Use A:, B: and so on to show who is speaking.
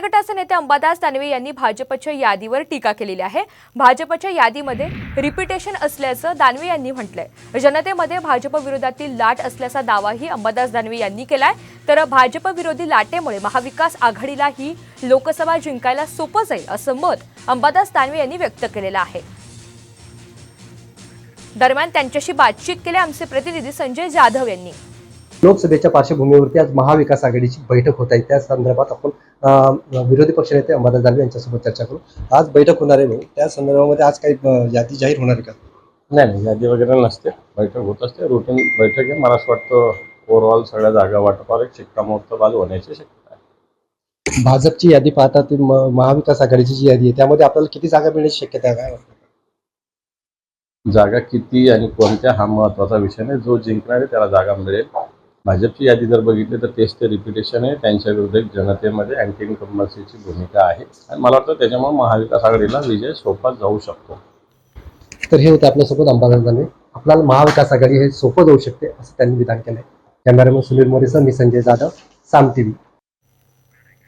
A: गटाचे नेते अंबादास दानवे यांनी भाजपच्या यादीवर टीका केलेली आहे। भाजपच्या यादीमध्ये रिपिटेशन असल्याचं दानवे यांनी म्हटलंय। जनतेमध्ये भाजप विरोधातील लाट असल्याचा दावाही अंबादास दानवे यांनी केलाय। तर भाजप विरोधी लाटेमुळे महाविकास आघाडीला ही लोकसभा जिंकायला सोपं जाईल असं मत अंबादास दानवे यांनी व्यक्त केलेलं आहे। दरम्यान त्यांच्याशी बातचीत केली आमचे प्रतिनिधी संजय जाधव यांनी।
B: लोकसभेच्या पार्श्वभूमीवरती आज महाविकास आघाडीची बैठक होत आहे। त्या संदर्भात आपण विरोधी पक्षनेते अंबादास दानवे यांच्यासोबत चर्चा करू। आज बैठक होणार आहे, त्या संदर्भामध्ये आज काही यादी जाहीर होणार आहे का?
C: नाही, यादी वगैरे नसते, बैठक होत असते, रुटीन बैठक आहे। मला असं वाटतं ओव्हरऑल सगळ्या जागा वाटपावर एक शिक्कामोर्तब होण्याची शक्यता आहे।
B: भाजपची यादी पाहता ती महाविकास आघाडीची जी यादी आहे त्यामध्ये आपल्याला किती जागा मिळण्याची शक्यता आहे?
C: जागा किती आणि कोणत्या हा महत्वाचा विषय नाही, जो जिंकणार आहे त्याला जागा मिळेल। भाजपची यादी जर बघितली तर तेच ते रिपिटेशन आहे। त्यांच्या विरुद्ध जनतेमध्ये अँटी इन्कम्बन्सीची भूमिका आहे आणि मला वाटतं त्याच्यामुळे महाविकास आघाडीला विजय सोपा जाऊ शकतो।
B: तर हे होते आपल्यासोबत अंबादास दानवे। आपल्याला महाविकास आघाडी हे सोपं जाऊ शकते असं त्यांनी विधान केलंय। कॅमेरामन सुनील मोरेसह मी संजय जाधव, साम टीव्ही।